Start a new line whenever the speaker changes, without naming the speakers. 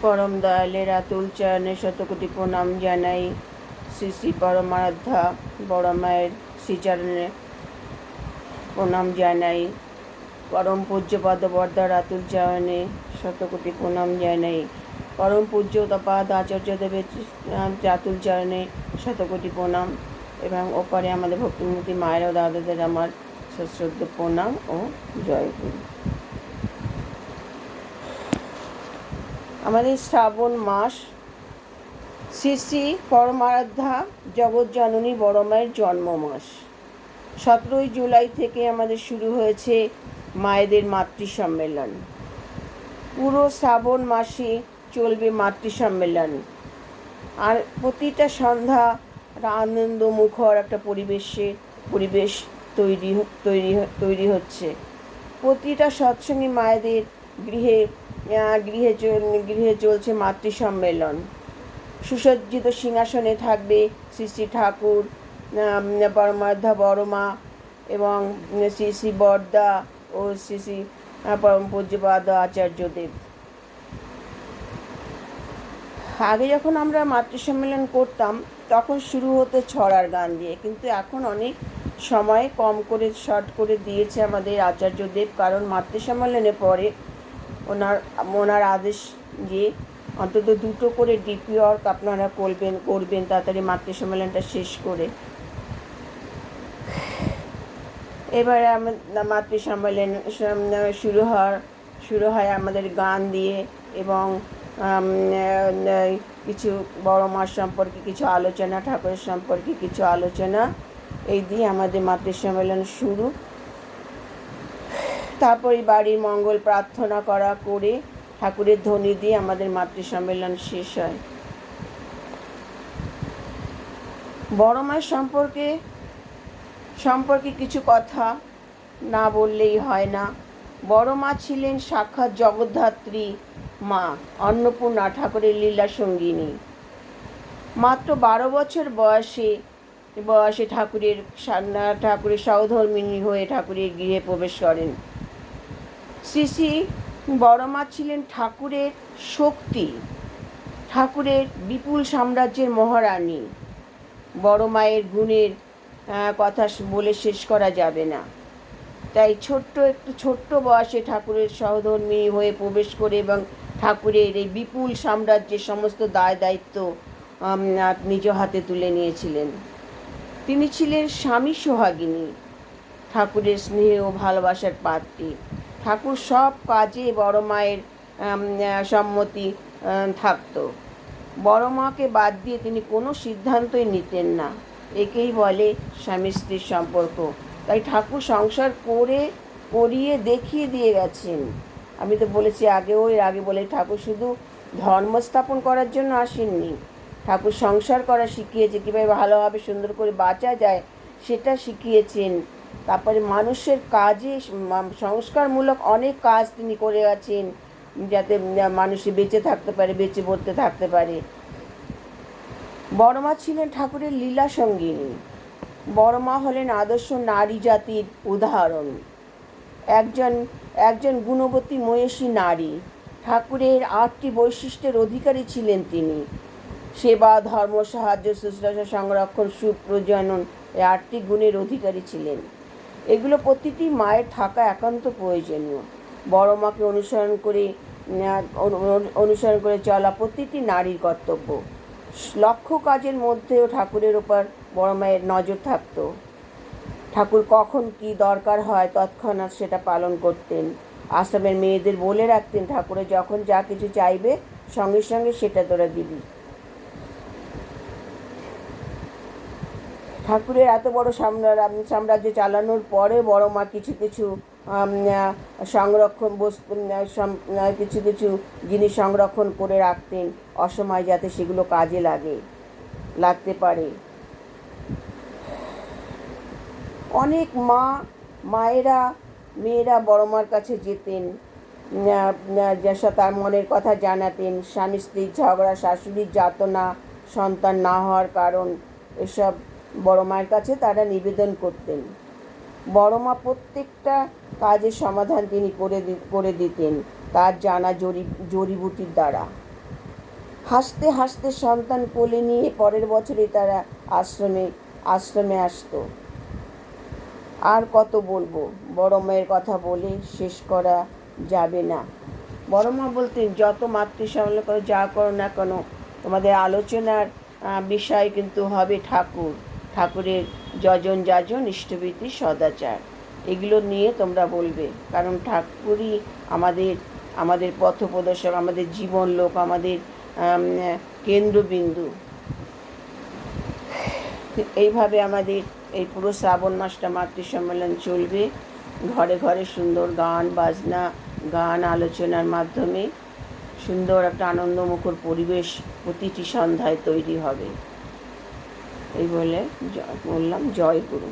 পরম দয়ালের আতুল চরণে শতকোটি প্রণাম জানাই। শ্রী শ্রী পরমারাধ্যা বড় মায়ের শ্রীচরণে প্রণাম জানাই। পরম পূজ্যপাদ বর্দার আতুল চরণে শতকোটি প্রণাম জানাই। পরম পূজ্য উত্তাপাদ আচার্যদেবের আতুল চরণে শতকোটি প্রণাম, এবং ওপারে আমাদের ভক্তিমূর্তি মায়ের ও দাদাদের আমার সশ্রদ্ধ প্রণাম ও জয়গুরু। আমাদের শ্রাবণ মাস শ্রী শ্রী পরমারাধ্যা জগৎজননী বড় মায়ের জন্ম মাস। 17 জুলাই থেকে আমাদের শুরু হয়েছে মায়েদের মাতৃ সম্মেলন। পুরো শ্রাবণ মাসে চলবে মাতৃ সম্মেলন, আর প্রতিটা সন্ধ্যা আনন্দ মুখর একটা পরিবেশ তৈরি হচ্ছে। প্রতিটা সৎসঙ্গী মায়েদের গৃহে চলছে মাতৃ সম্মেলন। সুসজ্জিত সিংহাসনে থাকবে শ্রী শ্রী ঠাকুর, পরমারাধ্যা বড় মা এবং শ্রী শ্রী বর্দা ও শ্রী শ্রী পরম পূজ্যপাদ আচার্যদেব। আগে যখন আমরা মাতৃ সম্মেলন করতাম তখন শুরু হতো ছড়ার গান দিয়ে, কিন্তু এখন অনেক সময় কম করে শর্ট করে দিয়েছে আমাদের আচার্যদেব, কারণ মাতৃ সম্মেলনের পরে ওনার আদেশ যে অন্তত 2টো করে ডিপি ওয়ার্ক আপনারা করবেন তাড়াতাড়ি মাতৃ সম্মেলনটা শেষ করে। এবারে মাতৃ সম্মেলন শুরু হয় আমাদের গান দিয়ে, এবং কিছু বড় মার সম্পর্কে কিছু আলোচনা, ঠাকুরের সম্পর্কে কিছু আলোচনা, এই দিয়ে আমাদের মাতৃ সম্মেলন শুরু। তারপরে বাড়ির মঙ্গল প্রার্থনা করে ঠাকুরের ধ্বনি দিয়ে আমাদের মাতৃ সম্মেলন শেষ হয়। বড় মায়ের সম্পর্কে কিছু কথা না বললেই হয় না। বড় মা ছিলেন সাক্ষাৎ জগদ্ধাত্রী মা, অন্নপূর্ণা, ঠাকুরের লীলা সঙ্গিনী। মাত্র 12 বছর বয়সে ঠাকুরের সহধর্মিণী হয়ে ঠাকুরের গৃহে প্রবেশ করেন। শ্রী শ্রী বড় মা ছিলেন ঠাকুরের শক্তি, ঠাকুরের বিপুল সাম্রাজ্যের মহারানী। বড় মায়ের গুণের কথা বলে শেষ করা যাবে না। তাই ছোট্ট বয়সে ঠাকুরের সহধর্মিণী হয়ে প্রবেশ করে এবং ঠাকুরের এই বিপুল সাম্রাজ্যের সমস্ত দায় দায়িত্ব নিজ হাতে তুলে নিয়েছিলেন। তিনি ছিলেন স্বামী সোহাগিনী, ঠাকুরের স্নেহ ও ভালোবাসার পাত্রী। ঠাকুর সব কাজে বড় মায়ের সম্মতি থাকত। বড় মাকে বাদ দিয়ে তিনি কোনো সিদ্ধান্তই নিতেন না। একেই বলে স্বামী স্ত্রীর সম্পর্ক। তাই ঠাকুর সংসার করিয়ে দেখিয়ে দিয়ে গেছেন। আমি তো বলেছি আগে বলে, ঠাকুর শুধু ধর্ম স্থাপন করার জন্য আসেননি, ঠাকুর সংসার করা শিখিয়েছে, কীভাবে ভালোভাবে সুন্দর করে বাঁচা যায় সেটা শিখিয়েছেন। তারপরে মানুষের কাজে সংস্কারমূলক অনেক কাজ তিনি করে গেছেন, যাতে মানুষ বেঁচে থাকতে পারে, বেঁচে বলতে থাকতে পারে। বড় মা ছিলেন ঠাকুরের লীলা সঙ্গিনী। বড় মা হলেন আদর্শ নারী জাতির উদাহরণ, একজন গুণবতী মহিষী নারী। ঠাকুরের 8টি বৈশিষ্ট্যের অধিকারী ছিলেন তিনি। সেবা, ধর্ম, সাহায্য, শুশ্রূষা, সংরক্ষণ, সুপ্রজনন, এই 8টি গুণের অধিকারী ছিলেন। এগুলো প্রতিটি মায়ের থাকা একান্ত প্রয়োজনীয়। বড় মাকে অনুসরণ করে চলা প্রতিটি নারীর কর্তব্য। লক্ষ কাজের মধ্যেও ঠাকুরের ওপর বড় মায়ের নজর থাকত। ঠাকুর কখন কি দরকার হয় তৎক্ষণাৎ সেটা পালন করতেন। আশ্রমের মেয়েদের বলে রাখতেন, ঠাকুরের যখন যা কিছু চাইবে সঙ্গে সঙ্গে সেটা তোরা দিবি। ঠাকুরের এত বড় সাম্রাজ্য চালানোর পরে বড় মা কিছু সংরক্ষণ কিছু জিনিস সংরক্ষণ করে রাখতেন, অসময় যাতে সেগুলো কাজে লাগতে পারে। অনেক মেয়েরা বড় মার কাছে যেতেন, তার মনের কথা জানাতেন। স্বামী স্ত্রীর ঝগড়া, শাশুড়ির যাতনা, সন্তান না হওয়ার কারণ, এসব বড় মায়ের কাছে তারা নিবেদন করতেন। বড় মা প্রত্যেকটা কাজের সমাধান তিনি করে দিতেন তার জানা জড়িবুটির দ্বারা। হাসতে হাসতে সন্তান কোলে নিয়ে পরের বছরে তারা আশ্রমে আসতো। আর কত বলবো, বড় মায়ের কথা বলে শেষ করা যাবে না। বড় মা বলতেন, যত মাতৃসম্মেলন করো, যা করো না কেন, তোমাদের আলোচনার বিষয় কিন্তু হবে ঠাকুরের যজন যাজন ইষ্টভীতি সদাচার, এগুলো নিয়ে তোমরা বলবে। কারণ ঠাকুরই আমাদের পথপ্রদর্শক, আমাদের জীবন লোক, আমাদের কেন্দ্রবিন্দু। এইভাবে আমাদের এই পুরো শ্রাবণ মাসটা মাতৃসম্মেলন চলবে। ঘরে ঘরে সুন্দর গান আলোচনার মাধ্যমে সুন্দর একটা আনন্দমুখর পরিবেশ প্রতিটি সন্ধ্যায় তৈরি হবে। এই বলে বললাম, জয় গুরু।